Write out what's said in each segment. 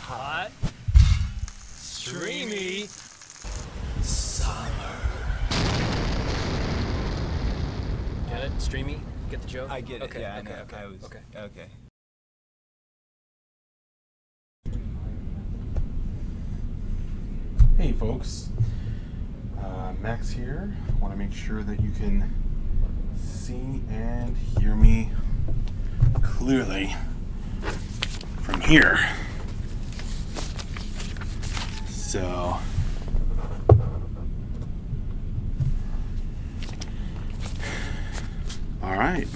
hot, streamy summer. Get it? Streamy? Get the joke? I get it. Okay, Yeah, okay, I know. okay. Okay. Hey folks, Max here. I want to make sure that you can see and hear me clearly from here. So, alright,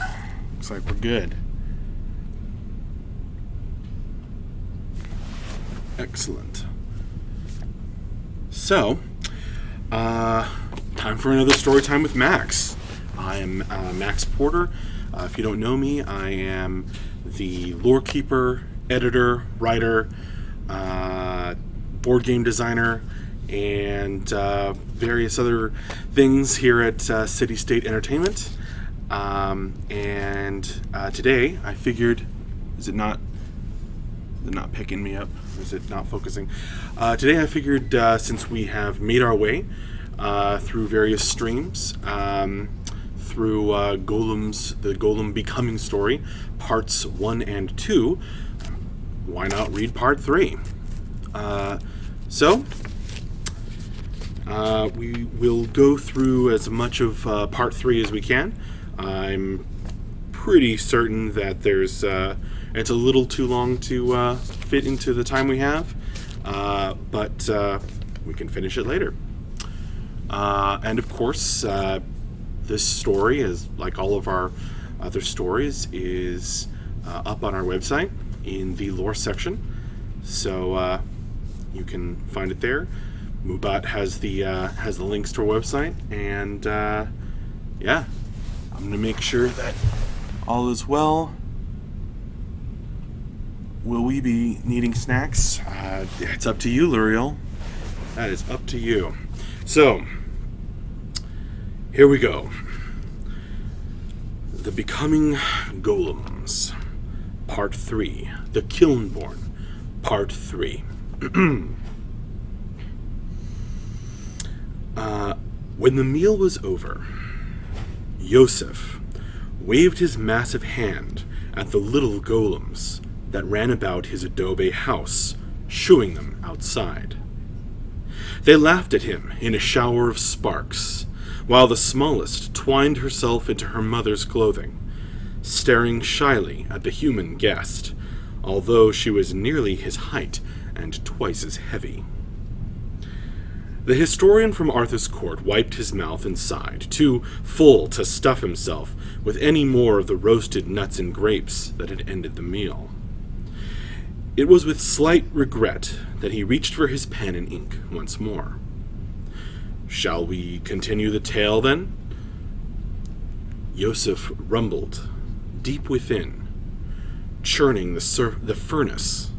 looks like we're good. Excellent. So, time for another story time with Max. I am Max Porter. If you don't know me, I am the lore keeper, editor, writer, board game designer, and various other things here at City State Entertainment. And today I figured, is it not picking me up? Is it not focusing? Today I figured since we have made our way through various streams, through Golems, the Golem Becoming story, parts 1 and 2, why not read part 3? So we will go through as much of part 3 as we can. I'm pretty certain that there's it's a little too long to fit into the time we have, but we can finish it later. And of course, this story, is like all of our other stories, is up on our website in the lore section, so you can find it there. Mubat has the links to our website, and yeah, I'm gonna make sure that all is well. Will we be needing snacks? It's up to you, Luriel. That is up to you. So, here we go. The Becoming Golems, Part 3. The Kilnborn, Part 3. When the meal was over, Yosef waved his massive hand at the little golems that ran about his adobe house, shooing them outside. They laughed at him in a shower of sparks, while the smallest twined herself into her mother's clothing, staring shyly at the human guest, although she was nearly his height and twice as heavy. The historian from Arthur's court wiped his mouth and sighed, too full to stuff himself with any more of the roasted nuts and grapes that had ended the meal. It was with slight regret that he reached for his pen and ink once more. Shall we continue the tale, then? Yosef rumbled, deep within, churning the furnace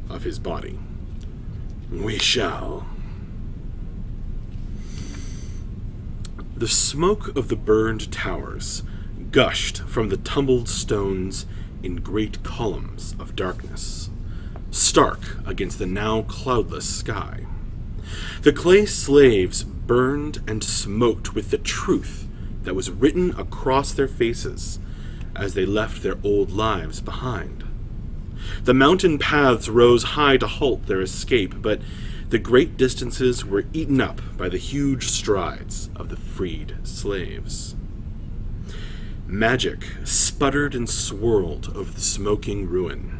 of his body. We shall. The smoke of the burned towers gushed from the tumbled stones in great columns of darkness, stark against the now cloudless sky. The clay slaves burned and smoked with the truth that was written across their faces as they left their old lives behind. The mountain paths rose high to halt their escape, but the great distances were eaten up by the huge strides of the freed slaves. Magic sputtered and swirled over the smoking ruin,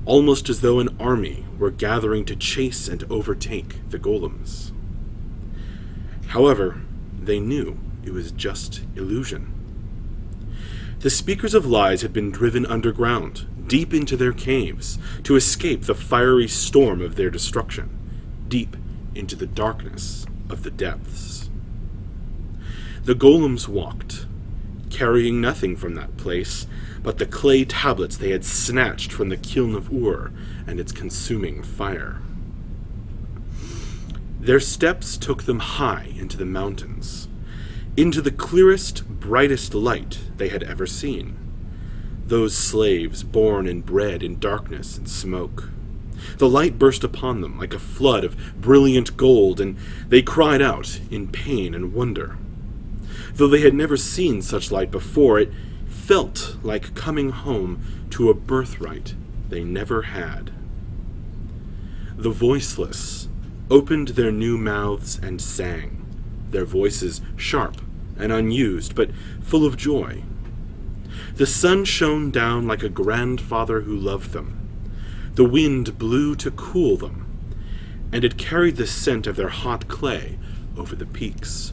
almost as though an army were gathering to chase and overtake the golems. However, they knew it was just illusion. The speakers of lies had been driven underground, deep into their caves, to escape the fiery storm of their destruction, deep into the darkness of the depths. The golems walked, carrying nothing from that place but the clay tablets they had snatched from the kiln of Ur and its consuming fire. Their steps took them high into the mountains, into the clearest, brightest light they had ever seen. Those slaves born and bred in darkness and smoke. The light burst upon them like a flood of brilliant gold, and they cried out in pain and wonder. Though they had never seen such light before, it felt like coming home to a birthright they never had. The voiceless opened their new mouths and sang, their voices sharp and unused, but full of joy. The sun shone down like a grandfather who loved them. The wind blew to cool them, and it carried the scent of their hot clay over the peaks.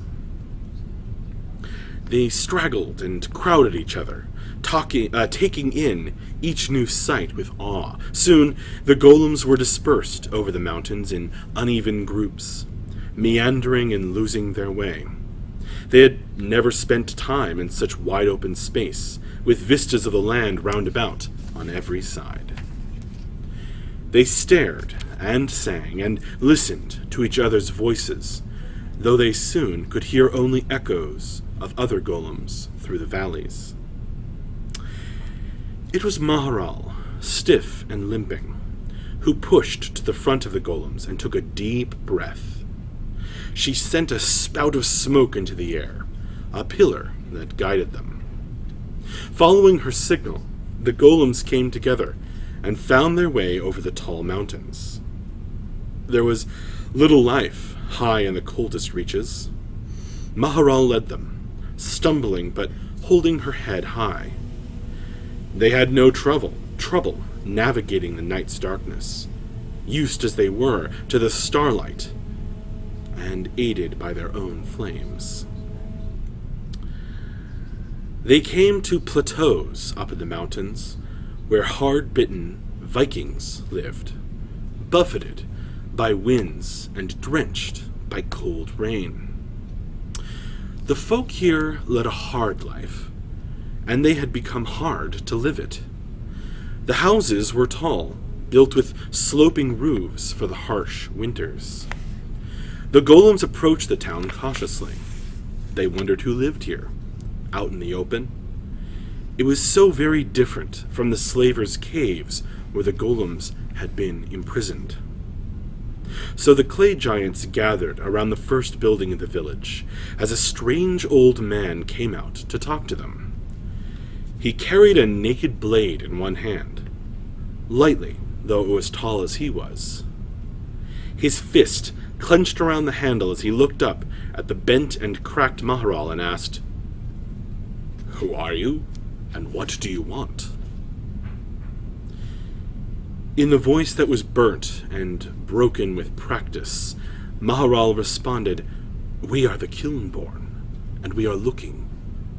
They straggled and crowded each other, taking in each new sight with awe. Soon the golems were dispersed over the mountains in uneven groups, meandering and losing their way. They had never spent time in such wide-open space, with vistas of the land round about on every side. They stared and sang and listened to each other's voices, though they soon could hear only echoes of other golems through the valleys. It was Maharal, stiff and limping, who pushed to the front of the golems and took a deep breath. She sent a spout of smoke into the air, a pillar that guided them. Following her signal, the golems came together and found their way over the tall mountains. There was little life high in the coldest reaches. Maharal led them, stumbling but holding her head high. They had no trouble navigating the night's darkness, used as they were to the starlight, and aided by their own flames. They came to plateaus up in the mountains, where hard-bitten Vikings lived, buffeted by winds and drenched by cold rain. The folk here led a hard life, and they had become hard to live it. The houses were tall, built with sloping roofs for the harsh winters. The golems approached the town cautiously. They wondered who lived here, out in the open. It was so very different from the slavers' caves where the golems had been imprisoned. So the clay giants gathered around the first building in the village, as a strange old man came out to talk to them. He carried a naked blade in one hand, lightly, though it was tall as he was. His fist clenched around the handle as he looked up at the bent and cracked Maharal and asked, "Who are you, and what do you want?" In the voice that was burnt and broken with practice, Maharal responded, "We are the Kilnborn, and we are looking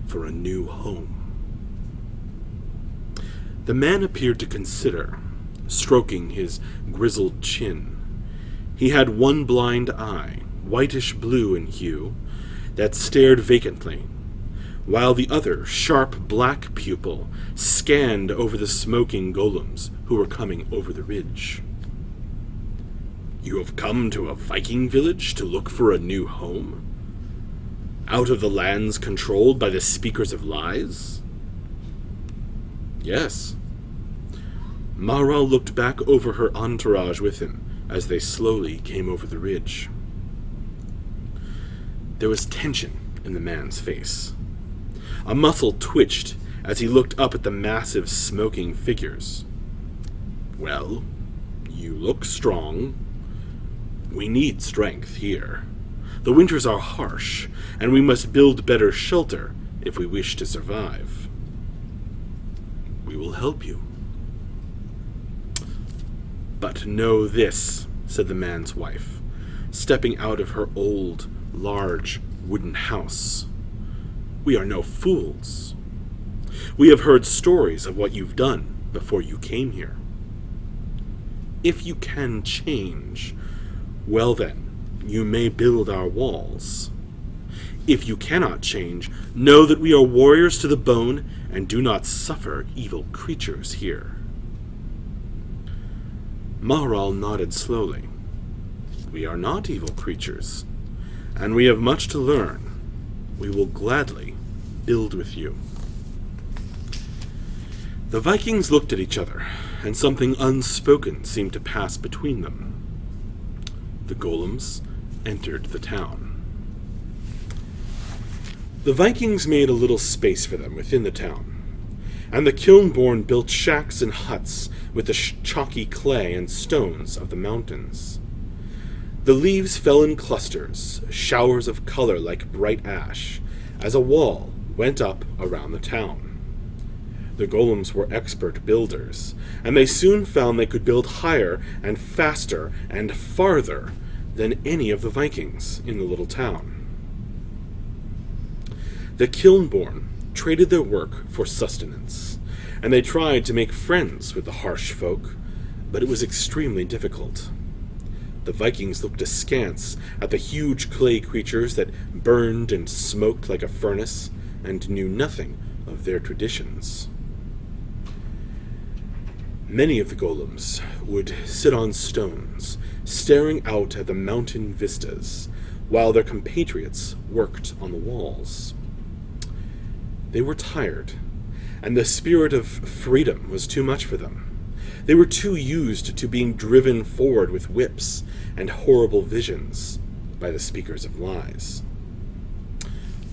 for a new home." The man appeared to consider, stroking his grizzled chin. He had one blind eye, whitish blue in hue, that stared vacantly, while the other, sharp black pupil, scanned over the smoking golems who were coming over the ridge. "You have come to a Viking village to look for a new home? Out of the lands controlled by the speakers of lies?" "Yes." Maharal looked back over her entourage with him as they slowly came over the ridge. There was tension in the man's face. A muscle twitched as he looked up at the massive smoking figures. "Well, you look strong. We need strength here. The winters are harsh, and we must build better shelter if we wish to survive." "We will help you." "But know this," said the man's wife, stepping out of her old, large, wooden house. "We are no fools. We have heard stories of what you've done before you came here. If you can change, well then, you may build our walls. If you cannot change, know that we are warriors to the bone and do not suffer evil creatures here." Maharal nodded slowly. "We are not evil creatures, and we have much to learn. We will gladly build with you." The Vikings looked at each other, and something unspoken seemed to pass between them. The golems entered the town. The Vikings made a little space for them within the town, and the Kilnborn built shacks and huts with the chalky clay and stones of the mountains. The leaves fell in clusters, showers of color like bright ash, as a wall went up around the town. The golems were expert builders, and they soon found they could build higher and faster and farther than any of the Vikings in the little town. The Kilnborn traded their work for sustenance, and they tried to make friends with the harsh folk, but it was extremely difficult. The Vikings looked askance at the huge clay creatures that burned and smoked like a furnace, and knew nothing of their traditions. Many of the golems would sit on stones, staring out at the mountain vistas, while their compatriots worked on the walls. They were tired, and the spirit of freedom was too much for them. They were too used to being driven forward with whips and horrible visions by the speakers of lies.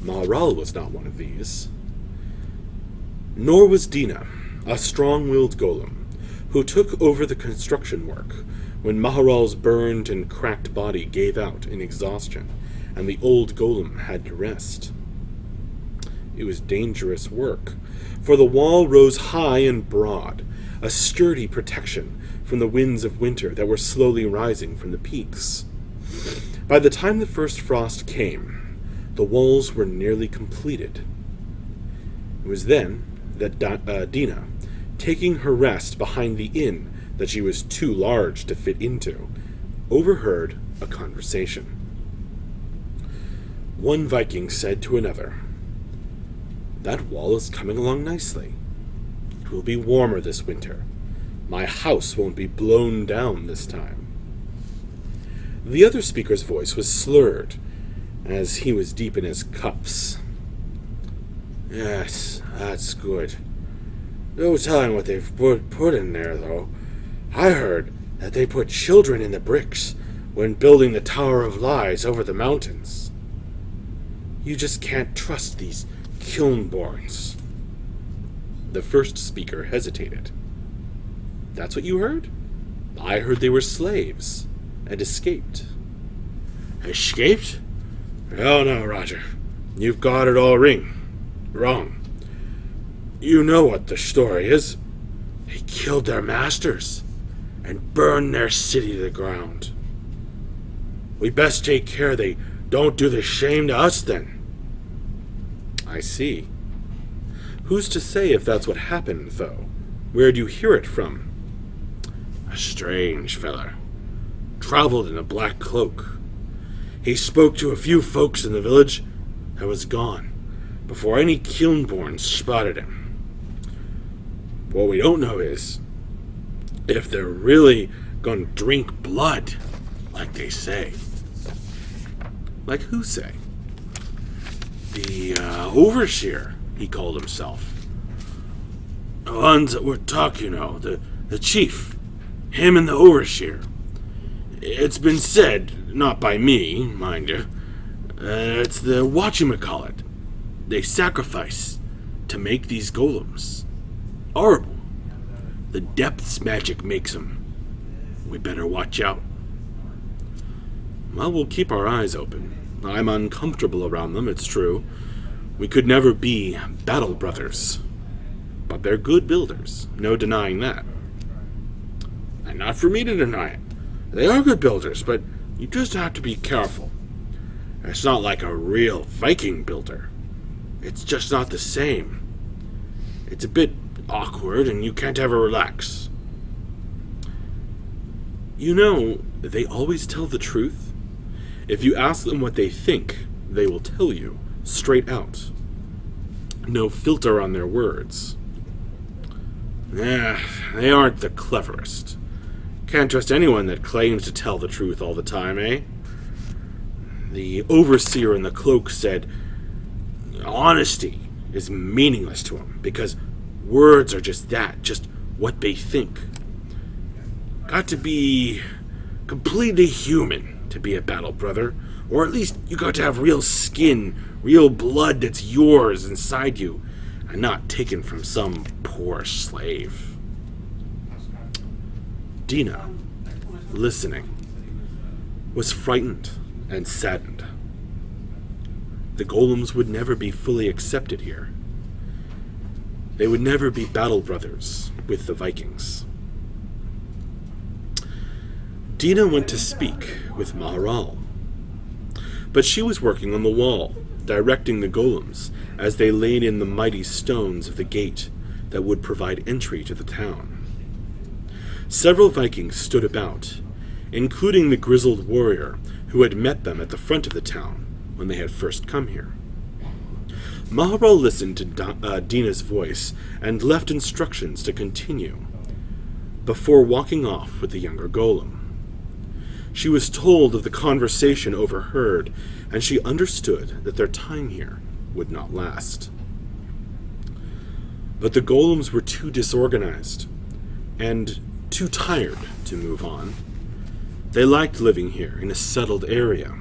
Maharal was not one of these. Nor was Dina, a strong-willed golem, who took over the construction work when Maharal's burned and cracked body gave out in exhaustion, and the old golem had to rest. It was dangerous work, for the wall rose high and broad, a sturdy protection from the winds of winter that were slowly rising from the peaks. By the time the first frost came, the walls were nearly completed. It was then that Dina, taking her rest behind the inn that she was too large to fit into, overheard a conversation. One Viking said to another, "That wall is coming along nicely. It will be warmer this winter. My house won't be blown down this time." The other speaker's voice was slurred, as he was deep in his cups. "Yes, that's good. No telling what they've put in there, though. I heard that they put children in the bricks when building the Tower of Lies over the mountains. You just can't trust these Kilnborns." The first speaker hesitated. "That's what you heard? I heard they were slaves and escaped." "Escaped? Oh no, Roger. You've got it all wrong. You know what the story is. They killed their masters and burned their city to the ground. We best take care they don't do the same to us then." "I see. Who's to say if that's what happened, though? Where'd you hear it from?" "A strange feller. Traveled in a black cloak. He spoke to a few folks in the village and was gone before any Kilnborn spotted him. What we don't know is if they're really gonna drink blood, like they say." "Like who say?" "The overseer, he called himself. The ones that were talking, the chief. Him and the overseer. It's been said, not by me, mind you, it's the whatchamacallit. They sacrifice to make these golems. Horrible. The depths magic makes them. We better watch out." "Well, we'll keep our eyes open. I'm uncomfortable around them, it's true. We could never be battle brothers. But they're good builders, no denying that." "And not for me to deny it. They are good builders, but you just have to be careful. It's not like a real Viking builder. It's just not the same. It's a bit awkward, and you can't ever relax." They always tell the truth. If you ask them what they think, they will tell you, straight out. No filter on their words. They aren't the cleverest. Can't trust anyone that claims to tell the truth all the time, eh? The overseer in the cloak said honesty is meaningless to him because words are just that, just what they think. got to be completely human to be a battle brother. Or at least you got to have real skin, real blood that's yours inside you, and not taken from some poor slave. Dina, listening, was frightened and saddened. The Golems would never be fully accepted here. They would never be battle brothers with the Vikings. Dina went to speak with Maharal, but she was working on the wall, directing the Golems as they laid in the mighty stones of the gate that would provide entry to the town. Several Vikings stood about, including the grizzled warrior who had met them at the front of the town when they had first come here. Maharal listened to Dina's voice and left instructions to continue, before walking off with the younger Golem. She was told of the conversation overheard, and she understood that their time here would not last. But the Golems were too disorganized and too tired to move on. They liked living here in a settled area.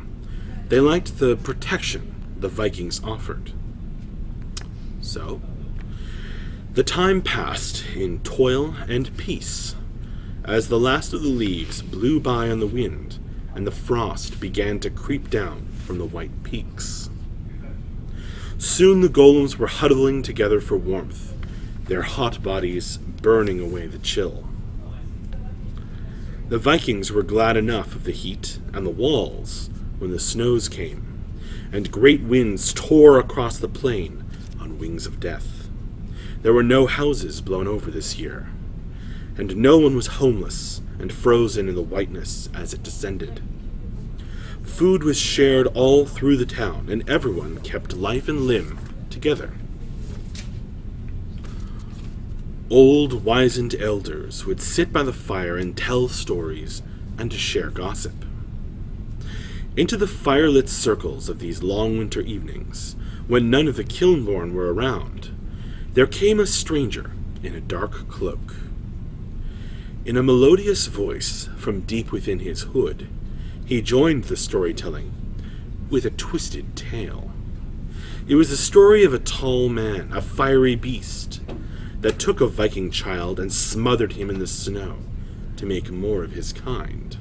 They liked the protection the Vikings offered. So, the time passed in toil and peace, as the last of the leaves blew by on the wind and the frost began to creep down from the white peaks. Soon the Golems were huddling together for warmth, their hot bodies burning away the chill. The Vikings were glad enough of the heat and the walls when the snows came, and great winds tore across the plain on wings of death. There were no houses blown over this year, and no one was homeless and frozen in the whiteness as it descended. Food was shared all through the town, and everyone kept life and limb together. Old, wizened elders would sit by the fire and tell stories and to share gossip. Into the firelit circles of these long winter evenings, when none of the Kilnborn were around, there came a stranger in a dark cloak. In a melodious voice from deep within his hood, he joined the storytelling with a twisted tale. It was the story of a tall man, a fiery beast, that took a Viking child and smothered him in the snow to make more of his kind.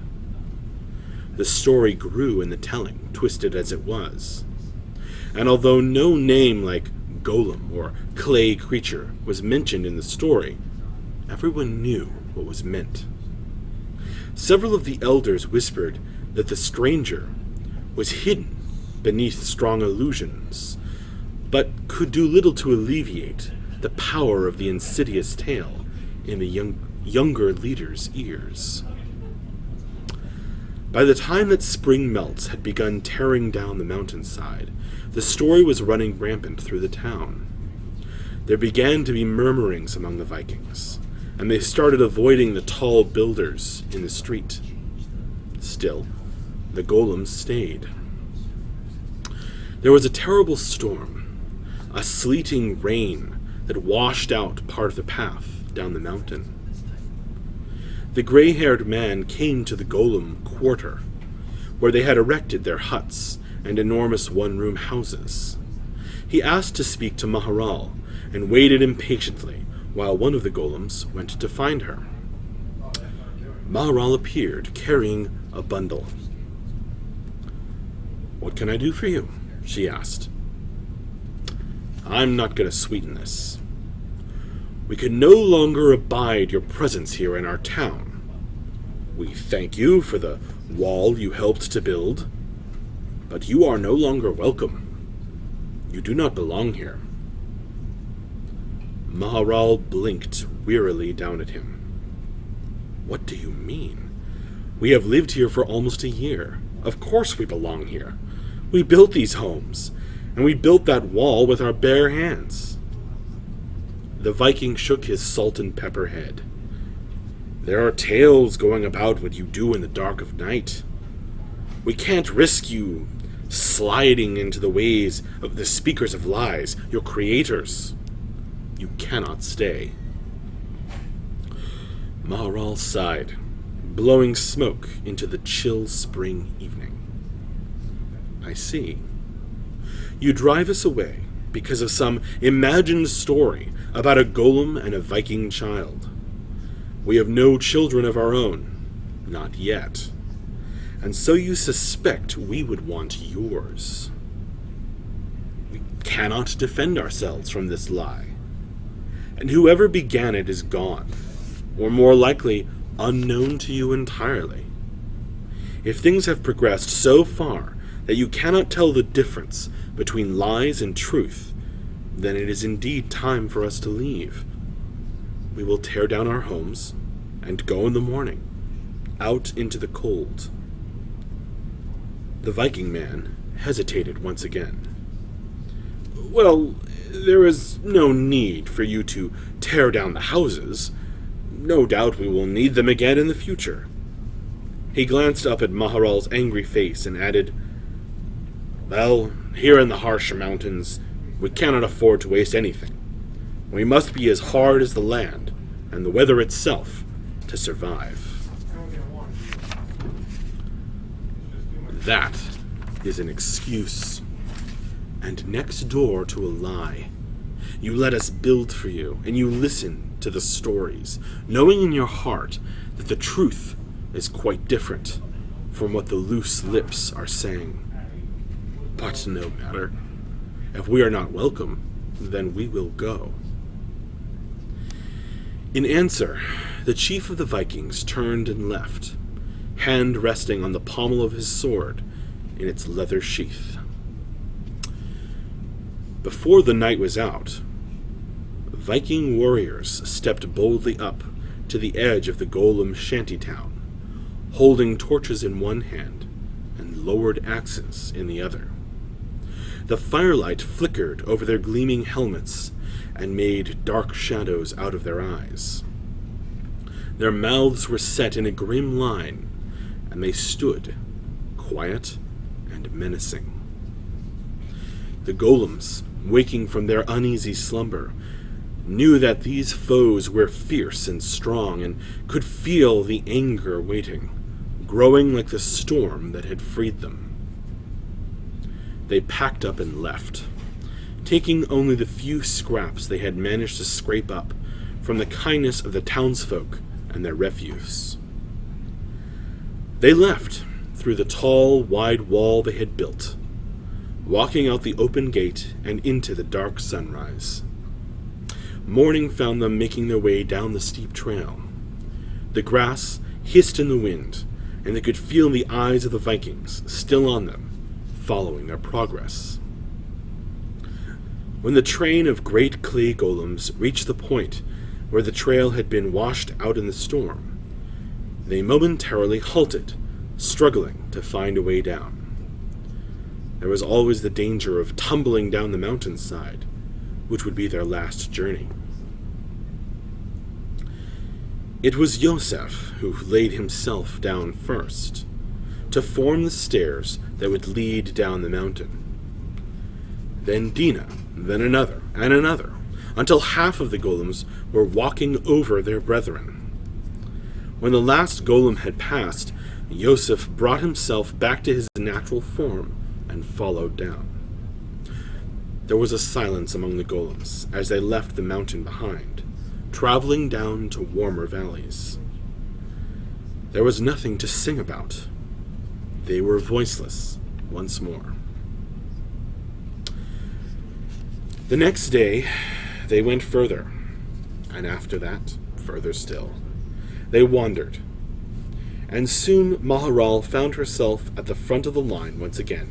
The story grew in the telling, twisted as it was, and although no name like Golem or clay creature was mentioned in the story, everyone knew what was meant. Several of the elders whispered that the stranger was hidden beneath strong illusions, but could do little to alleviate the power of the insidious tale in the younger leader's ears. By the time that spring melts had begun tearing down the mountainside, the story was running rampant through the town. There began to be murmurings among the Vikings, and they started avoiding the tall builders in the street. Still, the Golems stayed. There was a terrible storm, a sleeting rain that washed out part of the path down the mountain. The gray-haired man came to the Golem quarter, where they had erected their huts and enormous one-room houses. He asked to speak to Maharal and waited impatiently while one of the Golems went to find her. Maharal appeared, carrying a bundle. "What can I do for you?" she asked. "I'm not going to sweeten this. We can no longer abide your presence here in our town. We thank you for the wall you helped to build, but you are no longer welcome. You do not belong here." Maharal blinked wearily down at him. "What do you mean? We have lived here for almost a year. Of course we belong here. We built these homes, and we built that wall with our bare hands." The Viking shook his salt and pepper head. "There are tales going about what you do in the dark of night. We can't risk you sliding into the ways of the speakers of lies, your creators. You cannot stay." Maharal sighed. blowing smoke into the chill spring evening. I see. You drive us away because of some imagined story about a golem and a Viking child. We have no children of our own, not yet. And so you suspect we would want yours. We cannot defend ourselves from this lie. And whoever began it is gone, or more likely, unknown to you entirely. If things have progressed so far that you cannot tell the difference between lies and truth, then it is indeed time for us to leave. We will tear down our homes and go in the morning, out into the cold. The Viking man hesitated once again. Well, there is no need for you to tear down the houses. No doubt we will need them again in the future. He glanced up at Maharal's angry face and added, Well, here in the harsh mountains, we cannot afford to waste anything. We must be as hard as the land and the weather itself to survive. That is an excuse, and next door to a lie. You let us build for you, and you listen to the stories, knowing in your heart that the truth is quite different from what the loose lips are saying. But no matter. If we are not welcome, then we will go. In answer, the chief of the Vikings turned and left, hand resting on the pommel of his sword in its leather sheath. Before the night was out, Viking warriors stepped boldly up to the edge of the Golem shantytown, holding torches in one hand and lowered axes in the other. The firelight flickered over their gleaming helmets and made dark shadows out of their eyes. Their mouths were set in a grim line, and they stood, quiet and menacing. The golems, waking from their uneasy slumber, knew that these foes were fierce and strong and could feel the anger waiting, growing like the storm that had freed them. They packed up and left, taking only the few scraps they had managed to scrape up from the kindness of the townsfolk and their refuse. They left through the tall, wide wall they had built, walking out the open gate and into the dark sunrise. Morning found them making their way down the steep trail. The grass hissed in the wind, and they could feel the eyes of the Vikings still on them, following their progress. When the train of great clay golems reached the point where the trail had been washed out in the storm, they momentarily halted, struggling to find a way down. There was always the danger of tumbling down the mountainside, which would be their last journey. It was Yosef who laid himself down first, to form the stairs that would lead down the mountain. Then Dina, then another, and another, until half of the golems were walking over their brethren. When the last golem had passed, Yosef brought himself back to his natural form and followed down. There was a silence among the golems as they left the mountain behind, traveling down to warmer valleys. There was nothing to sing about. They were voiceless once more. The next day, they went further, and after that, further still. They wandered, and soon Maharal found herself at the front of the line once again,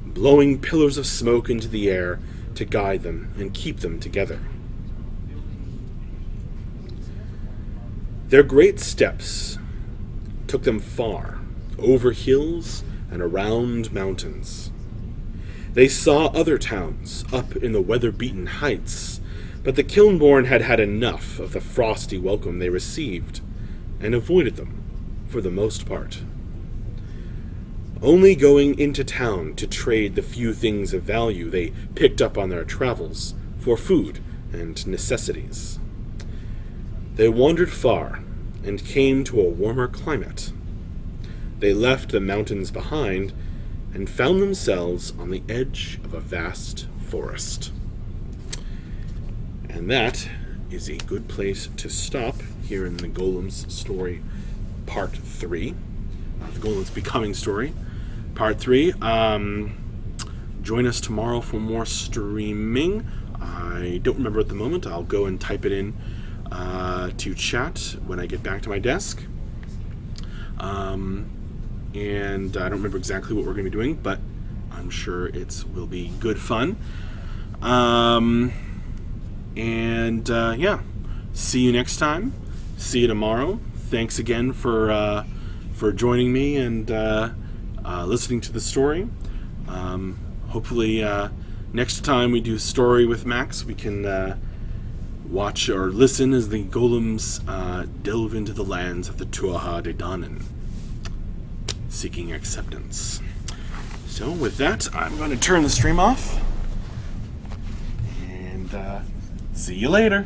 blowing pillars of smoke into the air to guide them and keep them together. Their great steps took them far, over hills and around mountains. They saw other towns up in the weather-beaten heights, but the Kilnborn had had enough of the frosty welcome they received, and avoided them for the most part. Only going into town to trade the few things of value they picked up on their travels for food and necessities. They wandered far and came to a warmer climate. They left the mountains behind and found themselves on the edge of a vast forest. And that is a good place to stop here in the Golems story, part 3. The Golems Becoming story, part 3. Join us tomorrow for more streaming. I don't remember at the moment. I'll go and type it in to chat when I get back to my desk. And I don't remember exactly what we're going to be doing, but I'm sure it will be good fun. Yeah, see you next time. See you tomorrow. Thanks again for joining me and listening to the story. Hopefully, next time we do Story with Max, we can watch or listen as the Golems delve into the lands of the Tuatha De Danann, seeking acceptance. So with that, I'm going to turn the stream off, and see you later.